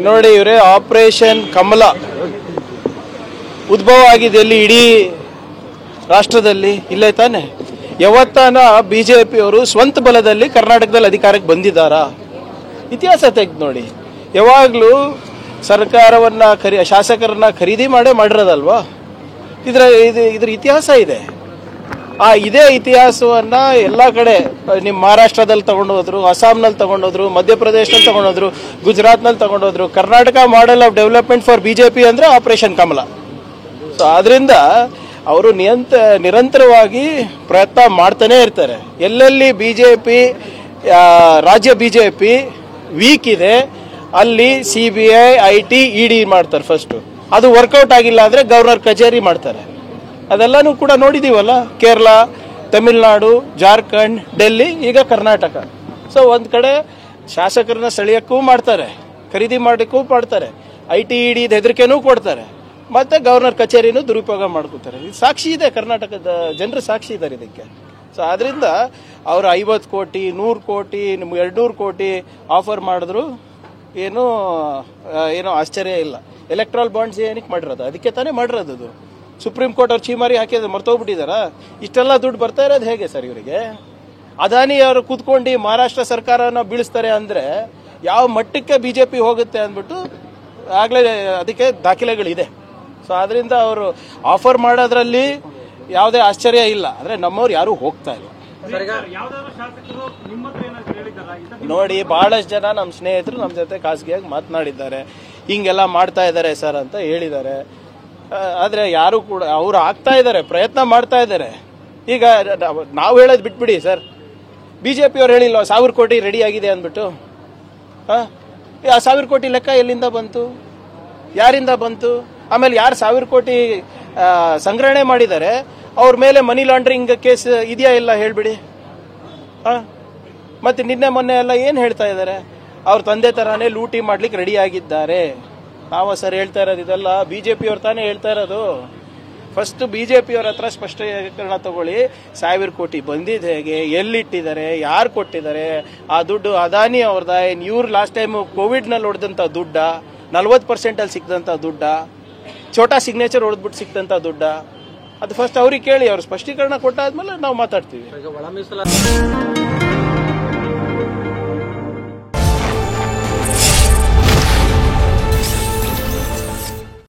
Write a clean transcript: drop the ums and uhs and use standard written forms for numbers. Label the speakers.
Speaker 1: ನೋಡಿ, ಇವರೇ ಆಪರೇಷನ್ ಕಮಲ ಉದ್ಭವ ಆಗಿದೆ ಎಲ್ಲಿ? ಇಡೀ ರಾಷ್ಟ್ರದಲ್ಲಿ ಇಲ್ಲೇ ತಾನೆ. ಯಾವತ್ತಾನ ಬಿಜೆಪಿಯವರು ಸ್ವಂತ ಬಲದಲ್ಲಿ ಕರ್ನಾಟಕದಲ್ಲಿ ಅಧಿಕಾರಕ್ಕೆ ಬಂದಿದ್ದಾರಾ? ಇತಿಹಾಸ ತೆಗೆದು ನೋಡಿ. ಯಾವಾಗಲೂ ಸರ್ಕಾರವನ್ನ ಶಾಸಕರನ್ನ ಖರೀದಿ ಮಾಡಿರೋದಲ್ವಾ? ಇದ್ರ ಇತಿಹಾಸ ಇದೆ. ಇದೇ ಇತಿಹಾಸವನ್ನ ಎಲ್ಲ ಕಡೆ ನಿಮ್ಮ ಮಹಾರಾಷ್ಟ್ರದಲ್ಲಿ ತಗೊಂಡೋದ್ರು, ಅಸ್ಸಾಂನಲ್ಲಿ ತಗೊಂಡೋದ್ರು, ಮಧ್ಯಪ್ರದೇಶದಲ್ಲಿ ತಗೊಂಡೋದ್ರು, ಗುಜರಾತ್ನಲ್ಲಿ ತಗೊಂಡೋದ್ರು. Karnataka model of development for BJP ಅಂದ್ರೆ ಆಪರೇಷನ್ ಕಮಲ. ಸೊ ಅದರಿಂದ ಅವರು ನಿರಂತರವಾಗಿ ಪ್ರಯತ್ನ ಮಾಡ್ತಾನೆ ಇರ್ತಾರೆ. ಎಲ್ಲೆಲ್ಲಿ ಬಿಜೆಪಿ ರಾಜ್ಯ ಬಿಜೆಪಿ ವೀಕ್ ಇದೆ ಅಲ್ಲಿ CBI, IT, ED ಮಾಡ್ತಾರೆ ಫಸ್ಟ್. ಅದು ವರ್ಕೌಟ್ ಆಗಿಲ್ಲ ಅಂದ್ರೆ ಗವರ್ನರ್ ಕಚೇರಿ ಮಾಡ್ತಾರೆ. ಅದೆಲ್ಲಾನು ಕೂಡ ನೋಡಿದೀವಲ್ಲ, ಕೇರಳ, ತಮಿಳುನಾಡು, ಜಾರ್ಖಂಡ್, ಡೆಲ್ಲಿ, ಈಗ ಕರ್ನಾಟಕ. ಸೊ ಒಂದ್ ಕಡೆ ಶಾಸಕರನ್ನ ಸೆಳೆಯಕ್ಕೂ ಮಾಡ್ತಾರೆ, ಖರೀದಿ ಮಾಡಕ್ಕೂ ಮಾಡ್ತಾರೆ, IT, ED ಹೆದರಿಕೆನೂ ಕೊಡ್ತಾರೆ, ಮತ್ತೆ ಗವರ್ನರ್ ಕಚೇರಿನೂ ದುರುಪಯೋಗ ಮಾಡ್ಕೊತಾರೆ. ಇದು ಸಾಕ್ಷಿ ಇದೆ, ಕರ್ನಾಟಕದ ಜನರು ಸಾಕ್ಷಿ ಇದ್ದಾರೆ ಇದಕ್ಕೆ. ಸೊ ಆದ್ರಿಂದ ಅವರು 50 ಕೋಟಿ, 100 ಕೋಟಿ, 200 ಕೋಟಿ ಆಫರ್ ಮಾಡಿದ್ರು ಏನೋ ಆಶ್ಚರ್ಯ ಇಲ್ಲ. ಎಲೆಕ್ಟ್ರಲ್ ಬಾಂಡ್ಸ್ ಏನಕ್ಕೆ ಮಾಡಿರೋದು? ಅದಕ್ಕೆ ತಾನೇ ಮಾಡಿರೋದು. ಅದು ಸುಪ್ರೀಂ ಕೋರ್ಟ್ ಅವ್ರು ಚೀಮಾರಿ ಹಾಕಿದ್ರೆ ಮರ್ತೋಗ್ಬಿಟ್ಟಿದಾರ? ಇಷ್ಟೆಲ್ಲ ದುಡ್ಡು ಬರ್ತಾ ಇರೋದು ಹೇಗೆ ಸರ್ ಇವರಿಗೆ? ಅದಾನಿ ಅವರು ಕೂತ್ಕೊಂಡು ಮಹಾರಾಷ್ಟ್ರ ಸರ್ಕಾರನ ಬೀಳಿಸ್ತಾರೆ ಅಂದ್ರೆ ಯಾವ ಮಟ್ಟಕ್ಕೆ ಬಿಜೆಪಿ ಹೋಗುತ್ತೆ ಅಂದ್ಬಿಟ್ಟು ಆಗ್ಲೇ ಅದಕ್ಕೆ ದಾಖಲೆಗಳಿದೆ. ಸೊ ಆದ್ರಿಂದ ಅವರು ಆಫರ್ ಮಾಡೋದ್ರಲ್ಲಿ ಯಾವುದೇ ಆಶ್ಚರ್ಯ ಇಲ್ಲ. ಅಂದ್ರೆ ನಮ್ಮವ್ರು ಯಾರು ಹೋಗ್ತಾ ಇಲ್ಲ. ನೋಡಿ, ಬಹಳಷ್ಟು ಜನ ನಮ್ಮ ಸ್ನೇಹಿತರು ನಮ್ಮ ಜೊತೆ ಖಾಸಗಿಯಾಗಿ ಮಾತನಾಡಿದ್ದಾರೆ, ಹಿಂಗೆಲ್ಲ ಮಾಡ್ತಾ ಇದ್ದಾರೆ ಸರ್ ಅಂತ ಹೇಳಿದ್ದಾರೆ. ಆದ್ರೆ ಯಾರು ಕೂಡ ಅವ್ರು ಆಗ್ತಾ ಇದ್ದಾರೆ, ಪ್ರಯತ್ನ ಮಾಡ್ತಾ ಇದ್ದಾರೆ. ಈಗ ನಾವು ಹೇಳೋದು ಬಿಟ್ಬಿಡಿ ಸರ್, ಬಿಜೆಪಿ ಅವ್ರು ಹೇಳಿಲ್ಲ 1000 ಕೋಟಿ ರೆಡಿ ಆಗಿದೆ ಅಂದ್ಬಿಟ್ಟು. ಆ 1000 ಕೋಟಿ ಲೆಕ್ಕ ಎಲ್ಲಿಂದ ಬಂತು? ಯಾರಿಂದ ಬಂತು? ಆಮೇಲೆ ಯಾರು 1000 ಕೋಟಿ ಸಂಗ್ರಹಣೆ ಮಾಡಿದ್ದಾರೆ ಅವ್ರ ಮೇಲೆ ಮನಿ ಲಾಂಡ್ರಿಂಗ್ ಕೇಸ್ ಇದೆಯಾ ಇಲ್ಲ ಹೇಳ್ಬಿಡಿ. ಮತ್ತೆ ನಿನ್ನೆ ಮೊನ್ನೆ ಎಲ್ಲ ಏನ್ ಹೇಳ್ತಾ ಇದ್ದಾರೆ? ಅವ್ರ ತಂದೆ ತರಾನೇ ಲೂಟಿ ಮಾಡ್ಲಿಕ್ಕೆ ರೆಡಿ ಆಗಿದ್ದಾರೆ. ನಾವು ಸರ್ ಹೇಳ್ತಾ ಇರೋದು ಇದೆಲ್ಲ ಬಿಜೆಪಿ ಅವ್ರ ತಾನೇ ಹೇಳ್ತಾ ಇರೋದು. ಫಸ್ಟ್ ಬಿಜೆಪಿ ಅವ್ರ ಹತ್ರ ಸ್ಪಷ್ಟೀಕರಣ ತಗೊಳ್ಳಿ. 1000 ಕೋಟಿ ಬಂದಿದ್ದು ಹೇಗೆ, ಎಲ್ಲಿಟ್ಟಿದ್ದಾರೆ, ಯಾರು ಕೊಟ್ಟಿದ್ದಾರೆ? ಆ ದುಡ್ಡು ಅದಾನಿ ಅವ್ರದ, ಇವ್ರು ಲಾಸ್ಟ್ ಟೈಮ್ ಕೋವಿಡ್ ನಲ್ಲಿ ಹೊಡೆದಂತ ದುಡ್ಡ, 40% ಅಲ್ಲಿ ಸಿಕ್ಕದಂತ ದುಡ್ಡ, ಛೋಟಾ ಸಿಗ್ನೇಚರ್ ಹೊಡೆದ್ಬಿಟ್ಟು ಸಿಕ್ಕದಂತ ದುಡ್ಡ? ಅದು ಫಸ್ಟ್ ಅವ್ರಿಗೆ ಕೇಳಿ, ಅವ್ರು ಸ್ಪಷ್ಟೀಕರಣ ಕೊಟ್ಟಾದ್ಮೇಲೆ ನಾವು ಮಾತಾಡ್ತೀವಿ.